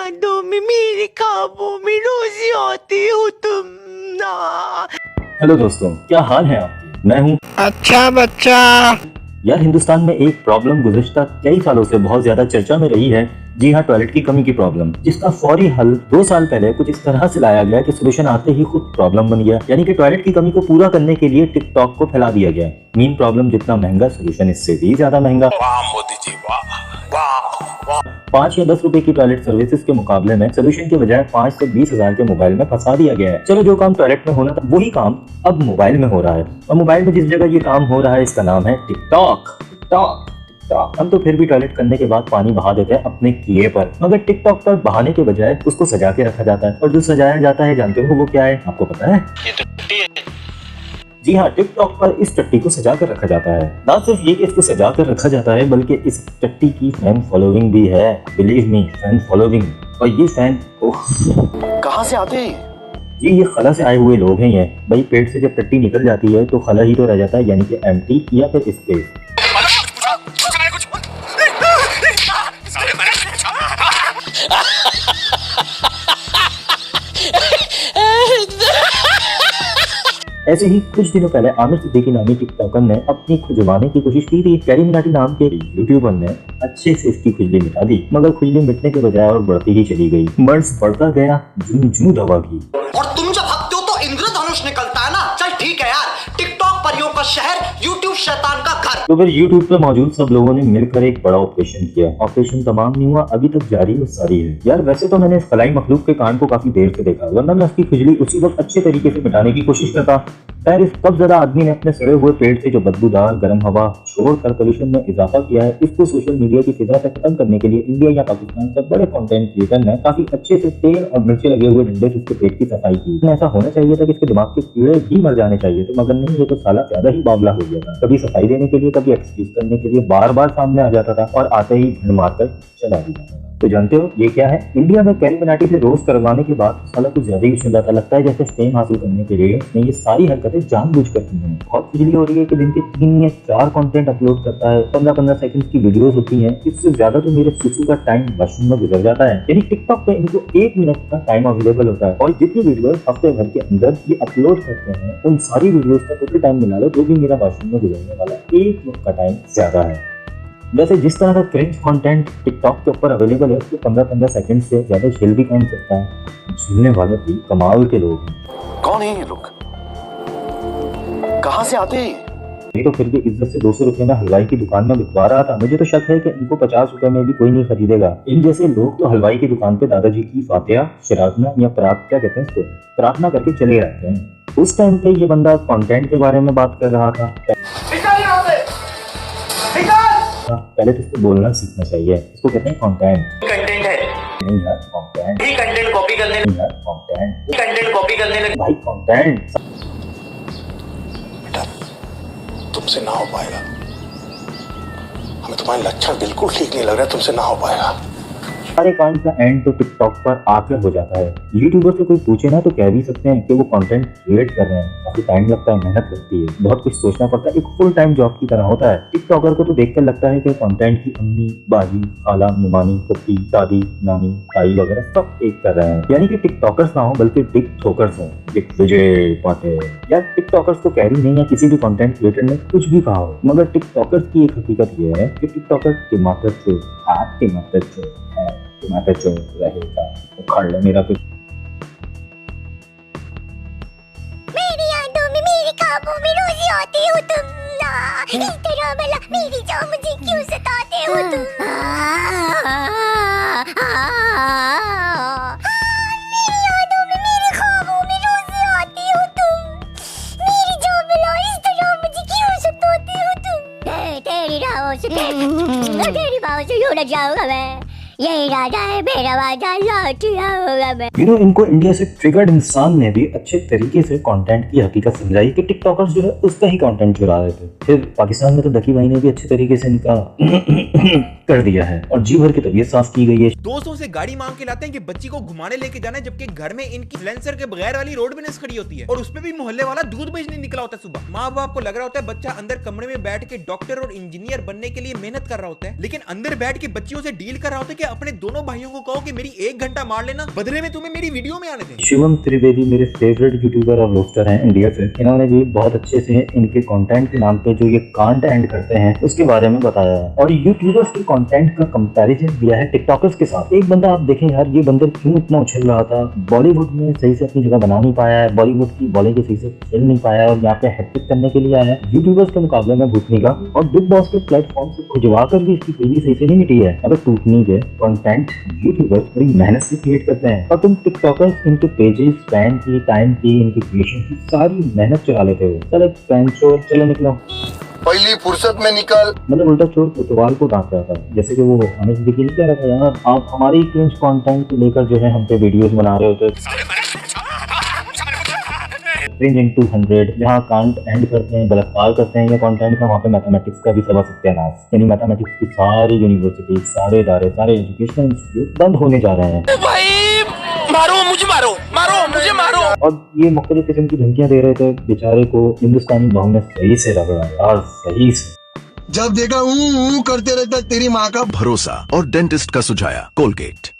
यादों में मेरे ख्वाबों में रोज आती हो तुम ना। हेलो दोस्तों, क्या हाल है आपके? मैं हूँ अच्छा बच्चा। यार, हिंदुस्तान में एक प्रॉब्लम गुज़श्ता कई सालों से बहुत ज्यादा चर्चा में रही है। जी हाँ, टॉयलेट की कमी की प्रॉब्लम, जिसका फौरी हल 2 साल पहले कुछ इस तरह से लाया गया कि सोल्यूशन आते ही खुद प्रॉब्लम बन गया। यानी कि टॉयलेट की कमी को पूरा करने के लिए टिकटॉक को फैला दिया गया। मीन प्रॉब्लम जितना महंगा, सोल्यूशन इससे भी ज्यादा महंगा। वाह मोदी जी, वाह वाह वाह। 5 या 10 रुपए की टॉयलेट सर्विसेज के मुकाबले में सोल्यूशन के बजाय 5 से 20 हजार के मोबाइल में फंसा दिया गया है। चलो, जो काम टॉयलेट में होना था वही काम अब मोबाइल में हो रहा है, और मोबाइल में जिस जगह ये काम हो रहा है इसका नाम है टिकटॉक। हम तो फिर भी टॉयलेट करने के बाद पानी बहा देते हैं अपने किए पर, मगर टिकटॉक पर बहाने के बजाय उसको सजा के रखा जाता है। और जो सजाया जाता है, जानते हो वो क्या है? आपको पता है? जी हाँ, टिकटॉक पर इस टट्टी को सजा कर रखा जाता है। ना सिर्फ ये कि इसको सजा कर रखा जाता है, बल्कि इस टट्टी की फैन फॉलोइंग भी है। Believe me, fan following. और ये फैन कहाँ से आते हैं? जी, ये खला से आए हुए लोग हैं। ये भाई, पेट से जब टट्टी निकल जाती है तो खला ही तो रह जाता है, यानी कि एम्प्टी या फिर स्पेस। ऐसे ही कुछ दिनों पहले आमिर सिद्दीकी नामी टिकटॉकर ने अपनी खुजवाने की कोशिश की थी। कैरी मिनाटी नाम के यूट्यूबर ने अच्छे से इसकी खुजली मिटा दी, मगर खुजली मिटने के बजाय और बढ़ती ही चली गई। मर्ज बढ़ता गया, जूं जूं दवा की। और तुम जब हकते हो तो इंद्रधनुष निकलता है ना। चल ठीक है यार, टिकटॉक परियों का शहर, यूट्यूब शैतान का घर। तो फिर यूट्यूब पे मौजूद सब लोगों ने मिलकर एक बड़ा ऑपरेशन किया। ऑपरेशन तमाम नहीं हुआ, अभी तक जारी और सारी है। यार, वैसे तो मैंने इस फलाई मखलूक के कान को काफी देर से देखा, वरना मैं उसकी खुजली उसी वक्त अच्छे तरीके से मिटाने की कोशिश करता। खैर, इस कब ज़्यादा आदमी ने अपने सड़े हुए पेट से जो बदबूदार गर्म हवा छोड़कर पोल्यूशन में इजाफा किया है, इसको सोशल मीडिया की फिजा से खत्म करने के लिए इंडिया या पाकिस्तान से बड़े कंटेंट क्रिएटर ने काफी अच्छे से तेल और मिर्ची लगे हुए डंडे से इसके पेट की सफाई की। ऐसा होना चाहिए था कि इसके दिमाग के कीड़े भी मर जाने चाहिए थे, मगर नहीं, ये तो साला ज्यादा ही बावला हो गया था। कभी सफाई देने के लिए, कभी एक्सक्यूज करने के लिए बार बार सामने आ जाता था, और आते ही भीड़ मारकर चला भी जाता था। तो जानते हो ये क्या है? इंडिया में कैरी मिनाटी से रोज करवाने के बाद साला कुछ ज्यादा ही सुन जाता। लगता है जैसे फेम हासिल करने के लिए उसने ये सारी हरकतें जानबूझ कर की हैं। बहुत खुजली हो रही है कि दिन के 3 या 4 कंटेंट अपलोड करता है, 15-15 सेकंड की वीडियोस होती हैं। इससे ज्यादा तो मेरे सुसु का टाइम वॉशरूम में गुजर जाता है। यानी टिकटॉक पे इनको 1 मिनट का टाइम अवेलेबल होता है, और जितनी वीडियोस हफ्ते भर के अंदर ये अपलोड करते हैं, उन सारी वीडियोस का टोटल टाइम मिला लो तो भी मेरा वॉशरूम में गुजरने वाला 1 मिनट का टाइम ज्यादा है। वैसे जिस तरह का क्रिंज कंटेंट टिकटॉक के ऊपर अवेलेबल है, उसको 15-15 सेकंड से ज्यादा झेल भी कौन सकता है? झेलने वाले भी कमाल के लोग हैं। कौन है ये लोग? कहाँ से आते हैं? ये तो फिर भी इज्जत से 200 रुपए में हलवाई की दुकान में बिकवा रहा था। मुझे तो शक है कि इनको 50 रुपए में भी कोई नहीं खरीदेगा। इन जैसे लोग तो हलवाई की दुकान पे दादाजी की फातिहा, शराधना या क्या कहते हैं इसको, प्रार्थना करके चले जाते हैं। उस टाइम पे ये बंदा कंटेंट के बारे में बात कर रहा था। पहले तो इसको बोलना सीखना चाहिए। इसको कहते हैं कंटेंट। कंटेंट है नहीं यार, कंटेंट ही कंटेंट कॉपी करने नहीं यार, कंटेंट कॉपी करने लगे भाई, कंटेंट। बेटा, तुमसे ना हो पाएगा। हमें तुम्हारे लक्षण बिल्कुल ठीक नहीं लग रहा, तुमसे ना हो पाएगा। सारे काम का एंड तो टिकटॉक पर आकर हो जाता है। यूट्यूबर से कोई पूछे ना तो कह भी सकते हैं कि वो कंटेंट क्रिएट कर रहे हैं। काफी टाइम लगता है, मेहनत लगती है, बहुत कुछ सोचना पड़ता है, एक फुल टाइम जॉब की तरह होता है। टिकटॉकर को तो देखकर लगता है कि कंटेंट की अम्मी, बाजी, खाला, मुमानी, पप्पी, दादी, नानी, ताई वगैरह सब एक कर रहे हैं। यानी कि टिकटॉकर्स ना हो बल्कि टिकटॉकर्स हों। विजय पाटिल या टिकटॉकर्स को कैरी नहीं या किसी भी कंटेंट क्रिएटर ने कुछ भी कहा हो, मगर टिकटॉकर्स की एक हकीकत ये है कि टिकटॉकर टमाटर चोर है, टमाटर चोर रहेगा। उखाड़ ले मेरा कुछ। मेरी यादों में, मेरे ख्वाबों में रोज आते हो तुम ना। इस तरह भला मेरी जान मुझे क्यों सताते हो तुम? मेरी यादों में, मेरे ख्वाबों में रोज आते हो तुम। मेरी जान भला इस तरह मुझे क्यों सताते हो तुम? तेरी बाहों से यूं लग जाऊंगा मैं। यही राजा है मेरा वादा, लौट आऊंगा मैं। इनको इंडिया से ट्रिगर्ड इंसान ने भी अच्छे तरीके से कंटेंट की हकीकत समझाई कि टिकटॉकर्स जो है उसका ही कंटेंट चुरा रहे थे। फिर पाकिस्तान में तो डकी भाई ने भी अच्छे तरीके से इनका कर दिया है और जी भर की तबीयत साफ की गई है। दोस्तों से गाड़ी मांग के लाते हैं कि बच्ची को घुमाने लेके जाना है, जबकि घर में इनकी सिलेंसर के बगैर वाली रोड बिजनेस खड़ी होती है और उसपे भी मोहल्ले वाला दूध बेचने निकला होता है सुबह। माँ बाप को लग रहा होता है बच्चा अंदर कमरे में बैठ के डॉक्टर और इंजीनियर बनने के लिए मेहनत कर रहा होता है, लेकिन अंदर बैठ के बच्चियों से डील कर रहा होता है कि अपने दोनों भाइयों को कहो कि मेरी 1 घंटा मार लेना, बदले में तुम्हें मेरी वीडियो में आने दें। शिवम त्रिवेदी मेरे फेवरेट यूट्यूबर और रोस्टर हैं इंडिया से। इन्होंने भी बहुत अच्छे से इनके कंटेंट के नाम पे जो ये कांट एंड करते हैं उसके बारे में बताया है और यूट्यूबर्स के कंटेंट का कंपैरिजन दिया है टिकटॉकर्स के साथ। एक बंदा आप देखें यार, ये बंदर क्यों इतना उछल रहा था, बॉलीवुड में सही से अपनी जगह बना नहीं पाया है, बॉलीवुड की बॉलिंग सही से खेल नहीं पाया है और यहाँ पे हैट्रिक करने के लिए आया है यूट्यूबर्स के मुकाबले में भूतनी का, और बिग बॉस के प्लेटफॉर्म से खुजवा कर भी इसकी पीढ़ी सही से नहीं मिटी है। अब टूटनी के कंटेंट यूट्यूबर्स बड़ी मेहनत से क्रिएट करते हैं और तुम टिकटॉकर्स इनके पेजेस, फैन की, टाइम की, इनकी क्रिएशन की सारी मेहनत चुरा लेते हो। चलो फैन चोर, चलो निकलो, पहली फुर्सत में निकल। मतलब उल्टा चोर कोतवाल को डांट रहा था, जैसे कि वो हमें सिद्दीकी नहीं कह रहा था यार आप हमारी क्रिंज कंटेंट को लेकर जो है हम पे वीडियोस बना रहे होते। क्रिंज इन 200 जहाँ कांट एंड करते हैं, बलात्कार करते हैं या कंटेंट का, वहाँ पे मैथमेटिक्स का भी सबक सत्यानाश, यानी मैथमेटिक्स की सारी यूनिवर्सिटी, सारे इदारे, सारे एजुकेशनल इंस्टीट्यूट बंद होने जा रहे हैं। मारो मुझे, मारो मारो मुझे, मारो। और ये मुख्तलिफ किस्म की धमकियां दे रहे थे बेचारे को। हिंदुस्तानी बहू ने सही से रगड़ा यार, सही से। जब देखा करते रहता तेरी माँ का भरोसा और डेंटिस्ट का सुझाया कोलगेट।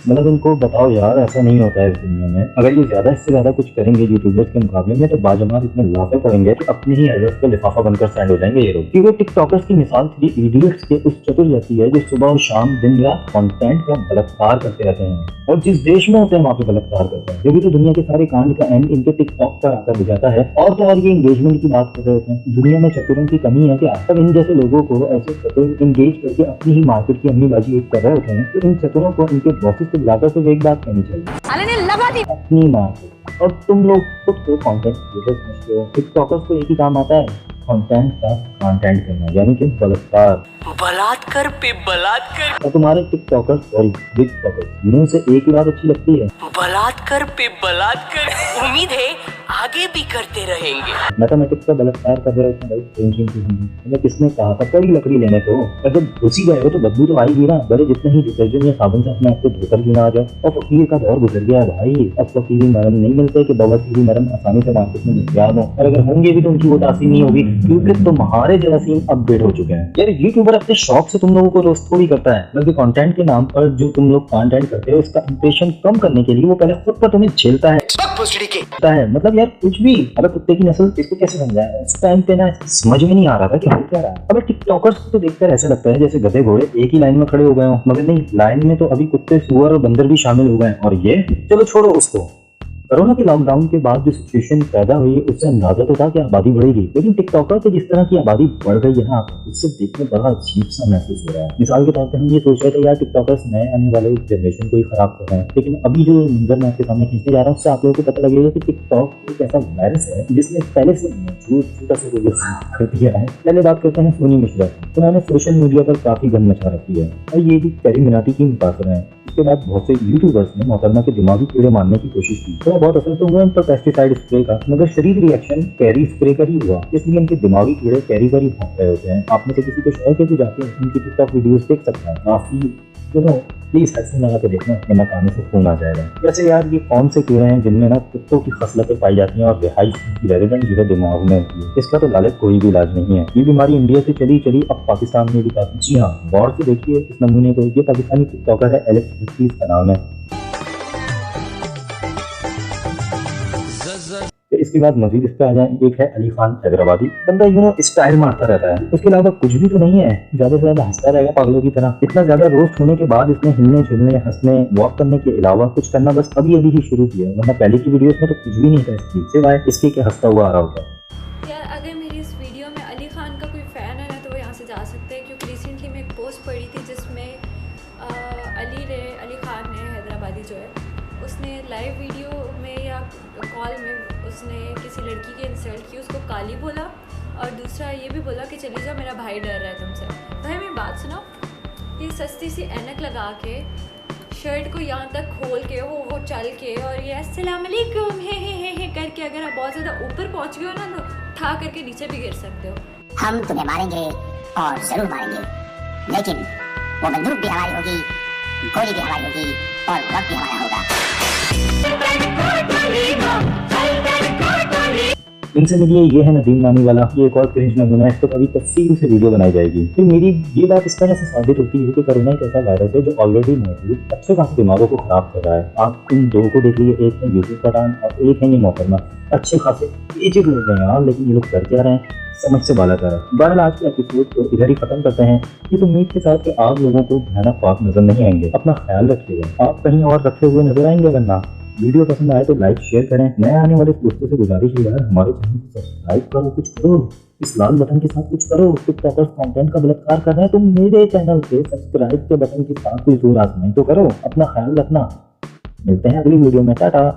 मतलब इनको बताओ यार, ऐसा नहीं होता है इस दुनिया में। अगर ये ज्यादा से ज्यादा कुछ करेंगे यूट्यूबर्स के मुकाबले में तो बाजमार इतने लाफे पड़ेंगे कि अपने ही एड्रेस पे लिफाफा बनकर स्टैंड हो जाएंगे ये लोग। क्योंकि टिकटॉकर्स की मिसाल 3 इडियट्स के उस चतुर जैसी है जो सुबह और शाम दिन रात कंटेंट का बलात्कार करते रहते हैं और जिस देश में होते हैं वहाँ पे बलात्कार करते हैं। जब तो दुनिया के सारे कांड का एंड इनके टिकटॉक पर आकर हो जाता है। और तो और ये एंगेजमेंट की बात कर रहे होते हैं। दुनिया में चतुरों की कमी है क्या? तब इन जैसे लोगों को ऐसे चतुर एंगेज करके अपनी ही मार्केट की अम्मीबाजी एक कर रहे होते हैं तो इन चतुरों को इनके बॉसेस को बुलाकर सिर्फ एक बात कहनी चाहिए, लगा दी अपनी मार्केट। और तुम लोग खुद को कंटेंट क्रिएटर समझते हो। टिकटॉकर्स को एक ही काम आता है, कंटेंट का कंटेंट करना, यानी कि बलात्कार पे बलात्कार। और तुम्हारे टिकटॉकर्स सॉरी बिग टॉकर्स मुंह से एक ही बात अच्छी लगती है, बलात्कार पे बलात्कार। उम्मीद है आगे भी करते रहेंगे। मैथमेटिक्स का बलात्कार कर रहे हैं भाई। मतलब किसने कहा था कड़ी लकड़ी लेने को? और जब घुसी गए हो तो बदबू तो आएगी ना, भले जितने ही डिटर्जेंट या साबुन से अपने आप को धोकर क्यों ना आ जाओ। और फकीर का दौर गुजर गया भाई, अब फकीरी मरम नहीं मिलते कि बवासीरी मरम आसानी से मार्केट में दस्तयाब हो, और अगर होंगे भी तो उनकी वो तासीर नहीं होगी क्योंकि तुम्हारे जरासीम अपडेट हो चुके हैं। यार यूट्यूबर अपने शौक से तुम लोगों को रोस्ट थोड़ी करता है, बल्कि कंटेंट के नाम पर जो तुम लोग कंटेंट करते हो उसका इंप्रेशन कम करने के लिए वो पहले खुद पर तुम्हें झेलता है। मतलब यार कुछ भी, अगर कुत्ते की नस्ल इसको कैसे समझाया? उस टाइम पे ना समझ में नहीं आ रहा था कि हो क्या रहा है। अब टिकटॉकर्स को तो देखकर ऐसा लगता है जैसे गधे घोड़े एक ही लाइन में खड़े हो गए हो, मगर नहीं, लाइन में तो अभी कुत्ते, सुअर और बंदर भी शामिल हो गए। और ये चलो छोड़ो उसको, कोरोना के लॉकडाउन के बाद जो सिचुएशन पैदा हुई उससे अंदाजा तो था कि आबादी बढ़ेगी, लेकिन टिकटॉकर पे जिस तरह की आबादी बढ़ गई है ना, उससे देखने बड़ा अजीब सा महसूस हो रहा है। मिसाल के तौर पे हम ये सोच रहे थे यार टिकटॉकर्स नए आने वाले जनरेशन को ही खराब कर रहे हैं, लेकिन अभी जो मंजर मैं आपके सामने खींचने जा रहा हूँ उससे आप लोगों को पता लगेगा कि टिकटॉक एक ऐसा वायरस है जिसने पहले से छोटा सा वीडियो कर दिया है। पहले बात करते हैं सोनी मिश्रा, उन्होंने सोशल मीडिया पर काफी गंद मचा रखी है और ये भी कैरी मिनाटी की मुतासर है। इसके बाद बहुत से यूट्यूबर्स ने मोहतरमा के दिमागी कीड़े मारने की कोशिश की। थोड़ा बहुत असर तो हुआ इन पर पेस्टिसाइड स्प्रे का, मगर शरीर रिएक्शन कैरी स्प्रे का ही हुआ, इसलिए इनके दिमागी कीड़े कैरी पर ही भौंक रहे होते हैं। आप में से किसी को शौक है तो जाके इनकी टिकटॉक वीडियोस देख सकता है। काफी प्लीज हेडफोन लगा के देखना, वरना कानों से खून आ जाएगा। वैसे यार ये कौन से कीड़े हैं जिनमें ना कुत्तों की खसलतें पाई जाती हैं और रिहाइश की रेजिडेंट जो है दिमाग में होती है? इसका तो लालच कोई भी इलाज नहीं है। ये बीमारी इंडिया से चली चली अब पाकिस्तान में भी काफी। जी हाँ, गौर से देखिए इस नमूने को। ये पाकिस्तानी टिकटॉकर है, एलेक्स का नाम है। इसके बाद मजीद इस पे आ जाए, एक है अली खान हैदराबादी। बंदा स्टाइल मारता रहता है, उसके अलावा कुछ भी तो नहीं है, ज्यादा से ज्यादा हंसता रहेगा पागलों की तरह। इतना ज्यादा रोस्ट होने के बाद इसने हिलने झुलने, हंसने, वॉक करने के अलावा कुछ करना बस अभी ही शुरू किया, वरना पहले की वीडियोस में तो कुछ भी नहीं था इसकी, सिवाय इसके के हंसता हुआ आ रहा होता है। यार अगर मेरी इस वीडियो में अली खान का कोई फ़ैन है ना तो वो यहाँ से जा सकते हैं, क्योंकि रिसेंटली मैं एक पोस्ट पढ़ी थी जिसमें अली खान ने हैदराबादी जो है उसने लाइव वीडियो में या कॉल में उसने किसी लड़की की इंसल्ट की, उसको काली बोला और दूसरा ये भी बोला कि चली जाओ मेरा भाई डर रहा है तुमसे। भाई मेरी बात सुनो, ये सस्ती सी ऐनक लगा के शर्ट को यहाँ तक खोल के वो चल के और ये अस्सलाम वालेकुम हे करके अगर आप बहुत ज़्यादा ऊपर पहुँच गए हो ना तो ठा करके नीचे भी गिर सकते हो। हम तुम्हें मारेंगे और जरूर मारेंगे। लेकिन वो बंदूक भी हमारी होगी, गोली भी हमारी होगी और वक्त भी हमारा होगा। इनसे मिलिए, ये है नदीम नानी वाला, ये एक और क्रिंज नमूना है, इस पर कभी तफसील से वीडियो बनाई जाएगी। फिर मेरी ये बात इस तरह से साबित होती है कि कोरोना एक ऐसा वायरस है जो ऑलरेडी मौजूद अच्छे खासे दिमागों को खराब कर रहा है। आप इन दो को देख लीजिए, एक है यूसुफ पठान और एक है ये मोहतरमा, अच्छे खासे एजेड लोग हैं यार, लेकिन ये लोग कर क्या रहे हैं, समझ से बाला कर रहा है। बहरहाल आज के एपिसोड को इधर ही खत्म करते हैं, इस उम्मीद के साथ कि आप लोगों को भयानक ख्वाब नजर नहीं आएंगे। अपना ख्याल रखिएगा, आप कहीं और रखे हुए नजर आएंगे। वरना वीडियो पसंद आए तो लाइक शेयर करें। नए आने वाले दोस्तों से गुजारिश है यार, हमारे चैनल को सब्सक्राइब करो, कुछ करो, इस लाल बटन के साथ कुछ करो। टिकटॉकर्स कंटेंट का बलात्कार कर रहे हैं, तो मेरे चैनल के सब्सक्राइब के बटन के साथ कोई जोर आजमाई तो करो। अपना ख्याल रखना, मिलते हैं अगली वीडियो में, टाटा।